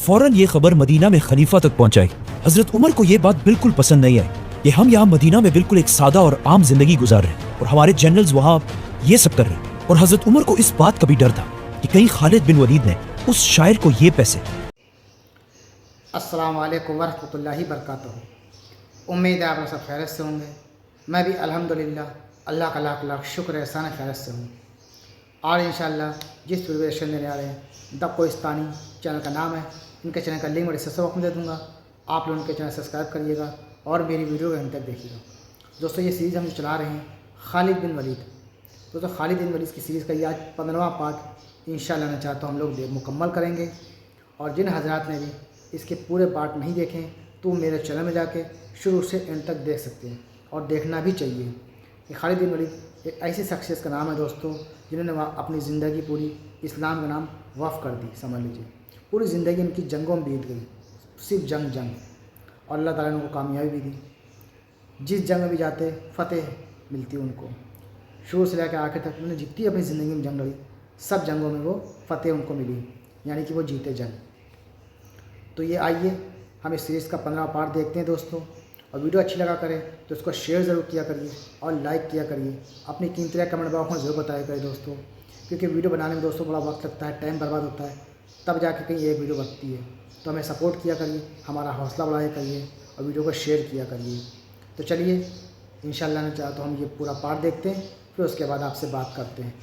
फौरन ये खबर मदीना में खलीफा तक पहुंचाई। हजरत उमर को ये बात बिल्कुल पसंद नहीं आई कि हम यहाँ मदीना में बिल्कुल एक सादा और आम जिंदगी गुजार रहे हैं और हमारे जनरल्स वहाँ ये सब कर रहे हैं। और हजरत उमर को इस बात का भी डर था कि कहीं खालिद बिन वलीद ने उस शायर को ये पैसे। अस्सलाम वालेकुम वरहमतुल्लाहि बरकातुहू। उम्मीद है आप लोग सब खैरियत से होंगे। मैं भी अल्हम्दुलिल्लाह अल्लाह का लाख लाख शुक्र एहसान खैरियत से हूँ। और इंशाअल्लाह जिस प्रिपरेशन देने आ रहे हैं द कोहिस्तानी चैनल का नाम है, इनके चैनल का लिंक मैं डिस्क्रिप्शन बॉक्स में दे दूँगा। आप लोग उनके चैनल सब्सक्राइब करिएगा और मेरी वीडियो को अंत तक देखिएगा। दोस्तों ये सीरीज़ हम चला रहे हैं खालिद बिन वलीद। दोस्तों खालिद बिन वलीद की सीरीज़ का ये आज 15वां पार्ट इंशाअल्लाह मैं चाहता हूँ हम लोग मुकम्मल करेंगे। और जिन हजरात ने भी इसके पूरे पार्ट नहीं देखें तो मेरे चैनल में जाके शुरू से एंड तक देख सकते हैं और देखना भी चाहिए। कि खालिद बिन वलीद एक ऐसी शख्सियत का नाम है दोस्तों जिन्होंने अपनी ज़िंदगी पूरी इस्लाम का नाम वफ़ कर दी। समझ लीजिए पूरी ज़िंदगी उनकी जंगों में बीत गई, सिर्फ जंग और अल्लाह ताला ने उनको कामयाबी भी दी। जिस जंग में भी जाते फ़तेह मिलती उनको। शुरू से लेकर आखिर तक उन्होंने जितनी अपनी ज़िंदगी में जंग लड़ी सब जंगों में वो फ़तेह उनको मिली, यानी कि वो जीते जंग। तो ये आइए हम इस सीरीज़ का 15वां पार्ट देखते हैं दोस्तों। और वीडियो अच्छी लगा करें तो इसको शेयर ज़रूर किया करिए और लाइक किया करिए। अपनी कीमती राय कमेंट बॉक्स में ज़रूर बताया करें दोस्तों, क्योंकि वीडियो बनाने में दोस्तों बड़ा वक्त लगता है, टाइम बर्बाद होता है, तब जाके कहीं एक वीडियो बनती है। तो हमें सपोर्ट किया करिए, हमारा हौसला बढ़ाया करिए और वीडियो को शेयर किया करिए। तो चलिए इंशाअल्लाह ने चाहा तो हम ये पूरा पार्ट देखते हैं, फिर उसके बाद आपसे बात करते हैं।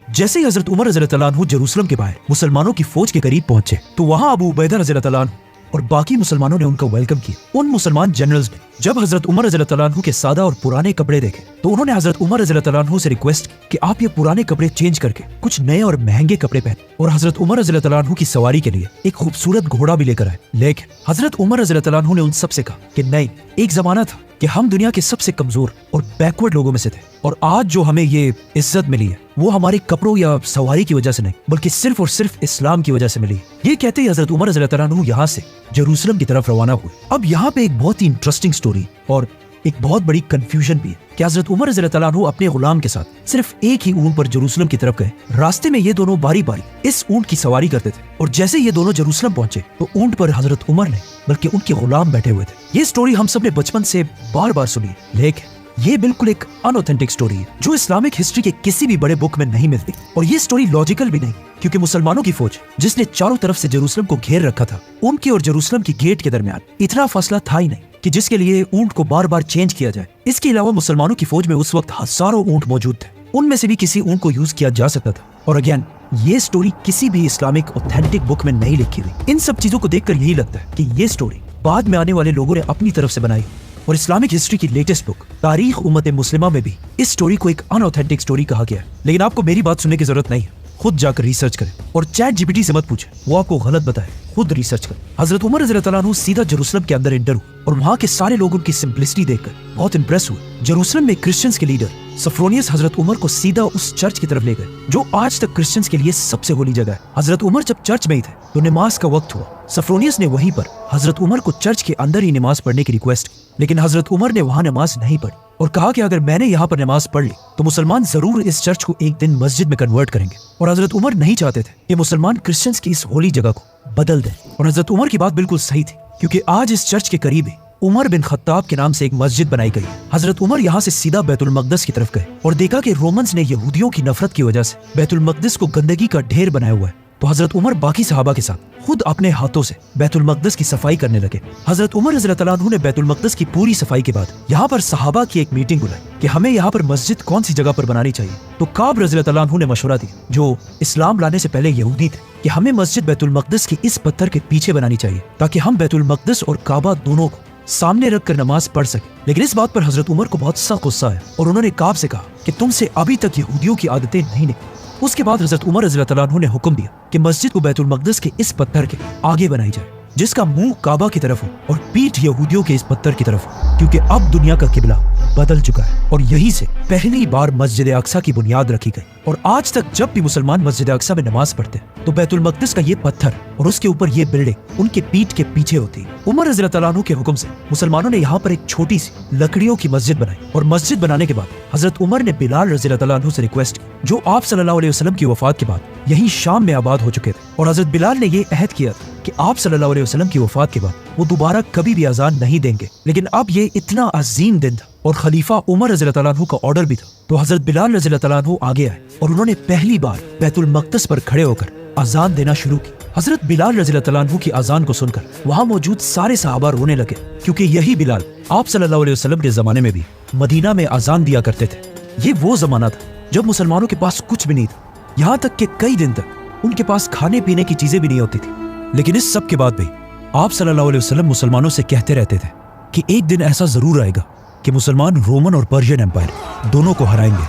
जैसे ही हजरत उमर रज़ियल्लाहु अन्हु जेरूसलम के बाहर मुसलमानों की फौज के करीब पहुंचे तो वहां अबू उबैदा रज़ियल्लाहु अन्हु और बाकी मुसलमानों ने उनका वेलकम किया। उन मुसलमान जनरल्स ने जब हजरत उमर रज़ियल्लाहु अन्हु के सादा और पुराने कपड़े देखे तो उन्होंने हजरत उमर रज़ियल्लाहु अन्हु से रिक्वेस्ट की कि आप ये पुराने कपड़े चेंज करके कुछ नए और महंगे कपड़े पहने। और हजरत उमर रज़ियल्लाहु अन्हु की सवारी के लिए एक खूबसूरत घोड़ा भी लेकर आए। लेकिन हजरत उमर रज़ियल्लाहु अन्हु ने उन सबसे कहा कि नहीं, एक जमाना था कि हम दुनिया के सबसे कमजोर और बैकवर्ड लोगों में से थे और आज जो हमें ये इज्जत मिली है वो हमारे कपड़ों या सवारी की वजह से नहीं बल्कि सिर्फ और सिर्फ इस्लाम की वजह से मिली है। ये कहते ही हजरत उमर रज़ियल्लाहु अन्हु यहाँ से जेरूसलम की तरफ रवाना हुए। अब यहाँ पे एक बहुत ही इंटरेस्टिंग स्टोरी और एक बहुत बड़ी कंफ्यूजन भी है कि हजरत उमर रज़ियल्लाहु अन्हु अपने गुलाम के साथ सिर्फ एक ही ऊंट पर जेरूसलम की तरफ गए। रास्ते में ये दोनों बारी बारी इस ऊंट की सवारी करते थे और जैसे ये दोनों जेरूसलम पहुंचे तो ऊंट पर हजरत उमर ने बल्कि उनके गुलाम बैठे हुए थे। ये स्टोरी हम सब ने बचपन से बार बार सुनी, लेकिन ये बिल्कुल एक अनऑथेंटिक स्टोरी है जो इस्लामिक हिस्ट्री के किसी भी बड़े बुक में नहीं मिलती। और ये स्टोरी लॉजिकल भी नहीं, क्योंकि मुसलमानों की फौज जिसने चारों तरफ से जेरूसलम को घेर रखा था, उनके और जेरूसलम की गेट के दरमियान इतना फासला था ही नहीं कि जिसके लिए ऊंट को बार बार चेंज किया जाए। इसके अलावा मुसलमानों की फौज में उस वक्त हजारों ऊंट मौजूद थे, उनमें से भी किसी ऊंट को यूज किया जा सकता था। और अगेन ये स्टोरी किसी भी इस्लामिक ऑथेंटिक बुक में नहीं लिखी हुई। इन सब चीजों को देखकर यही लगता है कि ये स्टोरी बाद में आने वाले लोगों ने अपनी तरफ से बनाई। और इस्लामिक हिस्ट्री की लेटेस्ट बुक तारीख उम्मत मुस्लिमा में भी इस स्टोरी को एक अनऑथेंटिक स्टोरी कहा गया है। लेकिन आपको मेरी बात सुनने की जरूरत नहीं है, खुद जाकर रिसर्च करें और चैट जीपीटी से मत पूछें, वो आपको गलत बताए, खुद रिसर्च करें। हजरत उमर रज़ियल्लाहु अन्हु सीधा जेरूसलम के अंदर एंटर हुए और वहाँ के सारे लोग उनकी सिंपलिसिटी देखकर बहुत इंप्रेस हुए। जेरूसलम में क्रिश्चियंस के लीडर सफ्रोनियस हजरत उमर को सीधा उस चर्च की तरफ ले गए जो आज तक क्रिश्चियंस के लिए सबसे होली जगह है। हजरत उमर जब चर्च में ही थे तो नमाज का वक्त हुआ। सफ्रोनियस ने वहीं पर हजरत उमर को चर्च के अंदर ही नमाज पढ़ने की रिक्वेस्ट की, लेकिन हजरत उमर ने वहाँ नमाज नहीं पढ़ी और कहा कि अगर मैंने यहाँ पर नमाज पढ़ ली तो मुसलमान जरूर इस चर्च को एक दिन मस्जिद में कन्वर्ट करेंगे। और हजरत उमर नहीं चाहते थे कि मुसलमान क्रिश्चियंस की इस होली जगह को बदल दें। और हजरत उमर की बात बिल्कुल सही थी, क्योंकि आज इस चर्च के करीब ही उमर बिन खत्ताब के नाम से एक मस्जिद बनाई गई। हजरत उमर यहाँ से सीधा बैतुल मक़दस की तरफ गए और देखा कि रोमन्स ने यहूदियों की नफरत की वजह से बैतुल मक़दस को गंदगी का ढेर बनाया हुआ है। तो हजरत उमर बाकी सहाबा के साथ खुद अपने हाथों से बैतुल मक़दस की सफाई करने लगे। हजरत उमर रज़ियल्लाहु अन्हु ने बैतुल मक़दस की पूरी सफाई के बाद यहाँ पर सहाबा की एक मीटिंग बुलाई कि हमें यहाँ पर मस्जिद कौन सी जगह पर बनानी चाहिए। तो काब रज़ियल्लाहु अन्हु ने मशवरा दिया, जो इस्लाम लाने से पहले यहूदी थे, कि हमें मस्जिद बैतुल मक़दस की इस पत्थर के पीछे बनानी चाहिए ताकि हम बैतुल मक़दस और काबा दोनों को सामने रखकर नमाज पढ़ सके। लेकिन इस बात पर हजरत उमर को बहुत सख्त गुस्सा है और उन्होंने काब से कहा कि तुमसे अभी तक यहूदियों की आदतें नहीं निकली। उसके बाद हजरत उमर रज़ियल्लाहु अन्हु ने हुक्म दिया कि मस्जिद को बैतुल मक़दस के इस पत्थर के आगे बनाई जाए जिसका मुंह काबा की तरफ हो और पीठ यहूदियों के इस पत्थर की तरफ हो, क्योंकि अब दुनिया का किबला बदल चुका है। और यहीं से पहली बार मस्जिद अक्सा की बुनियाद रखी गई। और आज तक जब भी मुसलमान मस्जिद अक्सा में नमाज पढ़ते हैं तो बैतुल मक़दस का ये पत्थर और उसके ऊपर ये बिल्डिंग उनके पीठ के पीछे होती है। उमर रज़ियल्लाहु अन्हु के हुक्म से मुसलमानों ने यहाँ पर एक छोटी सी लकड़ियों की मस्जिद बनाई। और मस्जिद बनाने के बाद हजरत उमर ने बिलाल रज़ियल्लाहु अन्हु से रिक्वेस्ट की, जो आप सल्लल्लाहु अलैहि वसल्लम की वफात के बाद यही शाम में आबाद हो चुके थे। और हजरत बिलाल ने ये अहद किया कि आप सल्लल्लाहु अलैहि वसल्लम की वफात के बाद वो दोबारा कभी भी अजान नहीं देंगे। लेकिन अब ये इतना अजीम दिन था और खलीफा उमर रज़ी अल्लाह तआला अन्हु का ऑर्डर भी था, तो हजरत बिलाल रज़ी अल्लाह तआला अन्हु आगे आए और उन्होंने पहली बार बैतुल मक़दस पर खड़े होकर अजान देना शुरू की। हजरत बिलाल रज़ी अल्लाह तआला अन्हु की अजान को सुनकर वहाँ मौजूद सारे सहाबा रोने लगे, क्योंकि यही बिलाल आप सल्लल्लाहु अलैहि वसल्लम के जमाने में भी मदीना में अजान दिया करते थे। ये वो जमाना था जब मुसलमानों के पास कुछ भी नहीं था, यहाँ तक कि कई दिन तक उनके पास खाने पीने की चीजें भी नहीं होती थी। लेकिन इस सब के बाद भी आप सल्लल्लाहु अलैहि वसल्लम मुसलमानों से कहते रहते थे कि एक दिन ऐसा जरूर आएगा कि मुसलमान रोमन और पर्शियन एम्पायर दोनों को हराएंगे,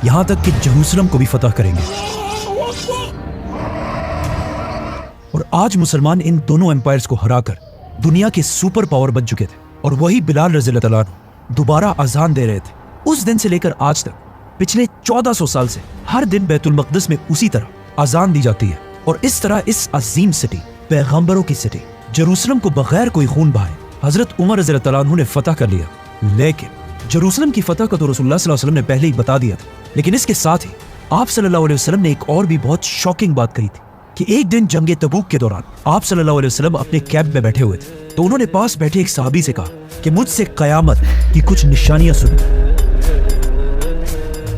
यहाँ तक कि जेरूसलम को भी फतह करेंगे। और आज मुसलमान इन दोनों एम्पायर्स को हराकर दुनिया के सुपर पावर बन चुके थे, और वही बिलाल रज़ी अल्लाह तआला अन्हु दोबारा अजान दे रहे थे। उस दिन से लेकर आज तक पिछले 1400 साल से हर दिन बैतुल मक़दस में उसी तरह अजान दी जाती है, और इस तरह इस अजीम सिटी, पैगंबरों की सिटी जेरूसलम को बगैर कोई खून बहाए हजरत उमर रज़ी अल्लाह तआला अन्हु ने फतह कर लिया। लेकिन जेरूसलम की फतह का तो रसूलुल्लाह सल्लल्लाहु अलैहि वसल्लम ने पहले ही बता दिया था, लेकिन इसके साथ ही आप सल्लल्लाहु अलैहि वसल्लम ने एक और भी बहुत शॉकिंग बात कही थी कि एक दिन जंगे तबूक के दौरान आप सल्लल्लाहु अलैहि वसल्लम अपने कैंप में बैठे हुए थे, तो उन्होंने पास बैठे एक सहाबी से कहा कि मुझसे कयामत की कुछ निशानियां सुनो।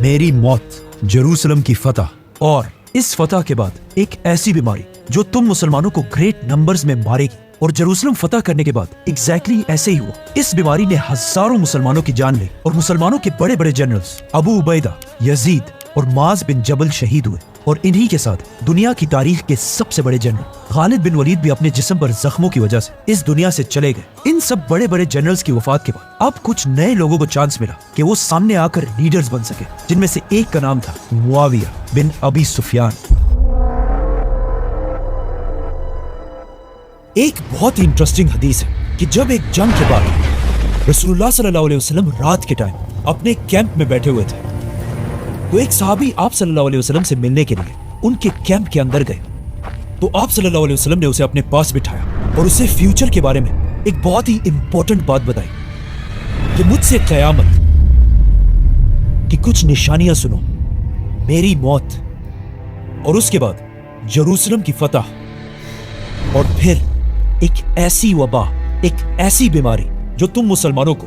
मेरी मौत, जेरूसलम की फतह, और इस फतह के बाद एक ऐसी बीमारी जो तुम मुसलमानों को ग्रेट नंबर्स में मारेगी। और जेरूसलम फतह करने के बाद एग्जैक्टली ऐसे ही हुआ। इस बीमारी ने हजारों मुसलमानों की जान ली और मुसलमानों के बड़े बड़े जनरल्स अबू उबैदा, यजीद और माज बिन जबल शहीद हुए। और इन्हीं के साथ दुनिया की तारीख के सबसे बड़े जनरल खालिद बिन वलीद भी अपने जिस्म पर जख्मों की वजह से इस दुनिया से चले गए। इन सब बड़े बड़े जनरल्स की वफात के बाद अब कुछ नए लोगों को चांस मिला कि वो सामने आकर लीडर्स बन सके, जिनमें से एक का नाम था मुआविया बिन अबी सुफियान। एक बहुत ही इंटरेस्टिंग हदीस है कि जब एक जंग के बाद रसूलुल्लाह सल्लल्लाहु अलैहि वसल्लम रात के टाइम अपने कैंप में बैठे हुए थे, तो एक सहाबी आप सल्लल्लाहु अलैहि वसल्लम से मिलने के लिए उनके कैंप के अंदर गए। तो आप सल्लल्लाहु अलैहि वसल्लम ने उसे अपने पास बिठाया और उसे फ्यूचर के बारे में एक बहुत ही इंपॉर्टेंट बात बताई कि मुझसे कयामत की कुछ निशानियां सुनो, मेरी मौत, और उसके बाद जेरूसलम की फतह, और फिर एक ऐसी वबा, एक ऐसी बीमारी जो तुम मुसलमानों को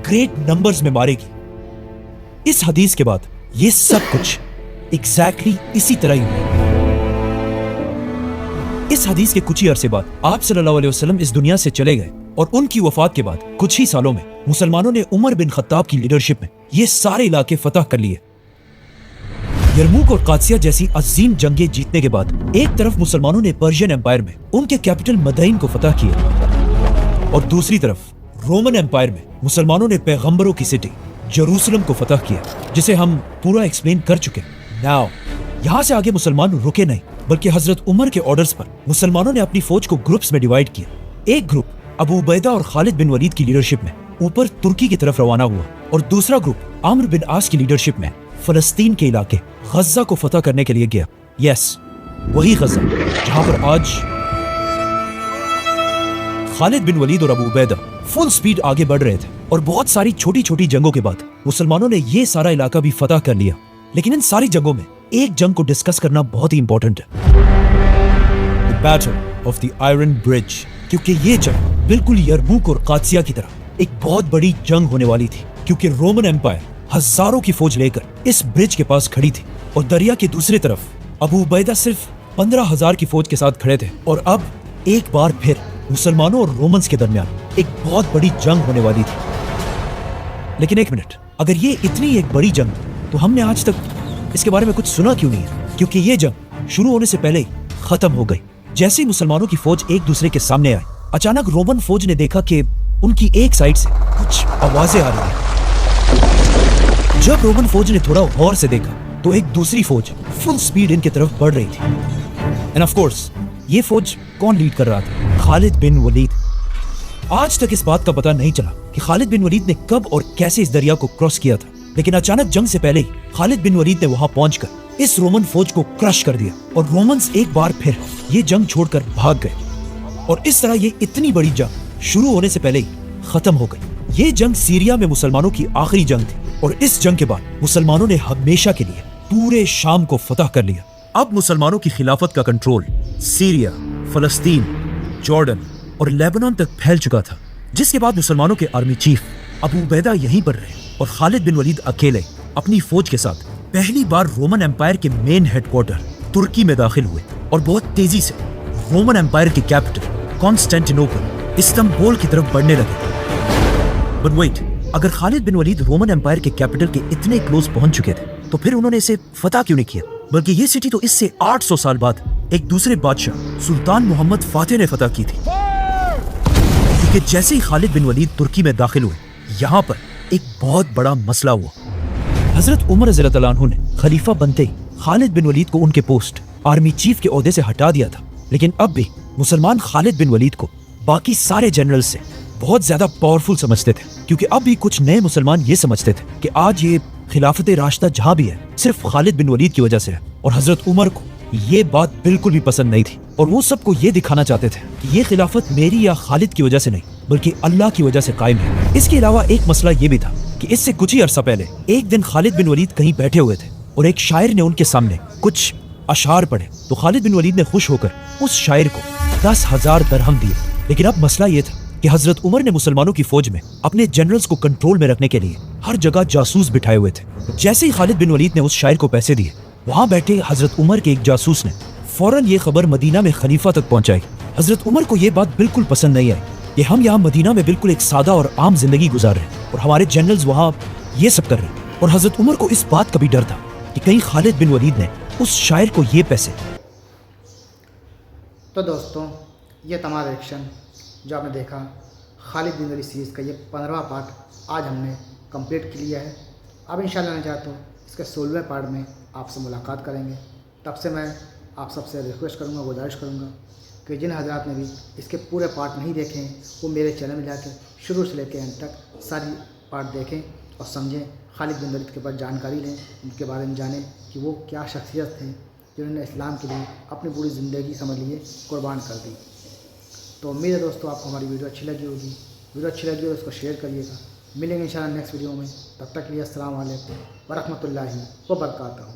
ग्रेट नंबर्स में मारेगी। इस हदीस के बाद ये सब कुछ एग्जैक्टली इसी तरह ही हुआ। इस हदीस के कुछ ही अरसे बाद आप सल्लल्लाहु अलैहि वसल्लम इस दुनिया से चले गए, और उनकी वफात के बाद कुछ ही सालों में मुसलमानों ने उमर बिन खत्ताब की लीडरशिप में ये सारे इलाके फतह कर लिए। यरमूक और कादसिया जैसी अजीम जंगें जीतने के बाद एक तरफ मुसलमानों ने पर्शियन एम्पायर में उनके कैपिटल मदईन को फतह किया, और दूसरी तरफ रोमन एम्पायर में मुसलमानों ने पैगंबरों की सिटी जेरूसलम को फतह किया, जिसे हम पूरा एक्सप्लेन कर चुके हैं। नाउ यहाँ से आगे मुसलमान रुके नहीं, बल्कि हजरत उमर के ऑर्डर्स पर मुसलमानों ने अपनी फौज को ग्रुप्स में डिवाइड किया। एक ग्रुप अबू उबैदा और खालिद बिन वलीद की लीडरशिप में ऊपर तुर्की की तरफ रवाना हुआ, और दूसरा ग्रुप आमिर बिन आस की लीडरशिप में फलस्तीन के इलाके गज्जा को फतह करने के लिए गया। यस, वही गज्जा जहां पर आज खालिद बिन वलीद और अबू उबैदा फुल स्पीड आगे बढ़ रहे थे, और बहुत सारी छोटी छोटी जंगों के बाद मुसलमानों ने ये सारा इलाका भी फतह कर लिया। लेकिन इन सारी जंगों में एक जंग को डिस्कस करना बहुत ही इंपॉर्टेंट है, the battle of the iron bridge, क्योंकि ये जंग बिल्कुल यरमूक और कादसिया की तरह एक बहुत बड़ी जंग होने वाली थी, क्योंकि रोमन एम्पायर हजारों की फौज लेकर इस ब्रिज के पास खड़ी थी, और दरिया की दूसरी तरफ अबू उबैदा सिर्फ 15,000 की फौज के साथ खड़े थे। और अब एक बार फिर मुसलमानों और रोमन्स के दरमियान एक बहुत बड़ी जंग होने वाली थी। लेकिन एक मिनट, अगर ये इतनी एक बड़ी जंग, तो हमने आज तक इसके बारे में कुछ सुना क्यों नहीं है? क्योंकि ये जंग शुरू होने से पहले ही खत्म हो गई। जैसे ही मुसलमानों की फौज एक दूसरे के सामने आई, अचानक रोमन फौज ने देखा कि उनकी एक साइड से कुछ आवाजें आ रही हैं। जब रोमन फौज ने थोड़ा गौर से देखा, तो एक दूसरी फौज फुल स्पीड इनकी तरफ बढ़ रही थी। एंड ऑफ कोर्स ये फौज कौन लीड कर रहा था? खालिद बिन वलीद। आज तक इस बात का पता नहीं चला कि खालिद बिन वलीद ने कब और कैसे इस दरिया को क्रॉस किया था, लेकिन अचानक जंग से पहले ही खालिद बिन वलीद ने वहां पहुंचकर इस रोमन फौज को क्रश कर दिया, और रोमन्स एक बार फिर ये जंग छोड़कर भाग गए। और इस तरह ये इतनी बड़ी जंग शुरू होने से पहले ही खत्म हो गई। ये जंग सीरिया में मुसलमानों की आखिरी जंग थी, और इस जंग के बाद मुसलमानों ने हमेशा के लिए पूरे शाम को फतह कर लिया। अब मुसलमानों की खिलाफत का कंट्रोल सीरिया, फलस्तीन, जॉर्डन और लेबनान तक फैल चुका था, जिसके बाद मुसलमानों के आर्मी चीफ अबू उबैदा यहीं पर रहे और खालिद बिन वलीद अकेले अपनी फौज के साथ पहली बार रोमन एम्पायर के मेन हेडक्वार्टर तुर्की में दाखिल हुए और बहुत तेजी से रोमन एम्पायर के कैपिटल कॉन्स्टेंटिनोपल इस्तांबुल की तरफ बढ़ने लगे। बट वेट, अगर खालिद बिन वलीद रोमन एम्पायर के कैपिटल के इतने क्लोज पहुंच चुके थे तो फिर उन्होंने इसे फतह क्यों नहीं किया? बल्कि ये सिटी तो इससे 800 साल बाद एक दूसरे बादशाह सुल्तान मोहम्मद फातेह ने फतह की थी। क्योंकि जैसे ही खालिद बिन वलीद तुर्की में दाखिल हुए, यहाँ पर एक बहुत बड़ा मसला हुआ। हजरत उमर रज़ियल्लाहु अन्हु ने खलीफा बनते ही खालिद बिन वलीद को उनके पोस्ट आर्मी चीफ के ओहदे से हटा दिया था, लेकिन अब भी मुसलमान खालिद बिन वलीद को बाकी सारे जनरल से बहुत ज्यादा पावरफुल समझते थे, क्योंकि अब भी कुछ नए मुसलमान ये समझते थे कि आज ये खिलाफत राशिदा जहां भी है सिर्फ खालिद बिन वलीद की वजह से है। और हजरत उमर को ये बात बिल्कुल भी पसंद नहीं थी और वो सबको ये दिखाना चाहते थे कि ये खिलाफत मेरी या खालिद की वजह से नहीं बल्कि अल्लाह की वजह से कायम है। इसके अलावा एक मसला ये भी था कि इससे कुछ ही अरसा पहले एक दिन खालिद बिन वलीद कहीं बैठे हुए थे और एक शायर ने उनके सामने कुछ अशार पढ़े, तो खालिद बिन वलीद ने खुश होकर उस शायर को 10,000 दरहम दिए। लेकिन अब मसला ये था कि हजरत उमर ने मुसलमानों की फौज में अपने जनरल्स को कंट्रोल में रखने के लिए हर जगह जासूस बिठाए हुए थे। जैसे ही खालिद बिन वलीद ने उस शायर को पैसे दिए, वहां बैठे हजरत उमर के एक जासूस ने फौरन ये खबर मदीना में खलीफा तक पहुंचाई। हजरत उमर को ये बात बिल्कुल पसंद नहीं आई कि हम यहाँ मदीना में बिल्कुल एक सादा और आम जिंदगी गुजार रहे हैं और हमारे जनरल्स वहाँ ये सब कर रहे हैं। और हजरत उमर को इस बात का भी डर था कि कहीं खालिद बिन वलीद ने उस शायर को ये पैसे। तो दोस्तों, ये तमाम रिएक्शन जो आपने देखा खालिद बिन वलीद सीरीज़ का ये 15वां पार्ट आज हमने कंप्लीट कर लिया है। अब इंशाल्लाह नहीं चाहता इसके 16वें पार्ट में आपसे मुलाकात करेंगे। तब से मैं आप सबसे रिक्वेस्ट करूँगा, गुजारिश करूँगा कि जिन हजरात ने भी इसके पूरे पार्ट नहीं देखे हैं वो मेरे चैनल में जाके शुरू से लेकर अंत तक सारी पार्ट देखें और समझें, खालिद बिन वलीद के ऊपर जानकारी लें, उनके बारे में जानें कि वो क्या शख्सियत थे जिन्होंने इस्लाम के लिए अपनी पूरी ज़िंदगी समझ लिए कुर्बान कर दी। तो उम्मीद है दोस्तों आपको हमारी वीडियो अच्छी लगी होगी। वीडियो अच्छी लगी हो तो उसको शेयर करिएगा। मिलेंगे इंशाल्लाह नेक्स्ट वीडियो में। तब तक के लिए अस्सलाम वालेकुम व रहमतुल्लाहि व बरकातहू।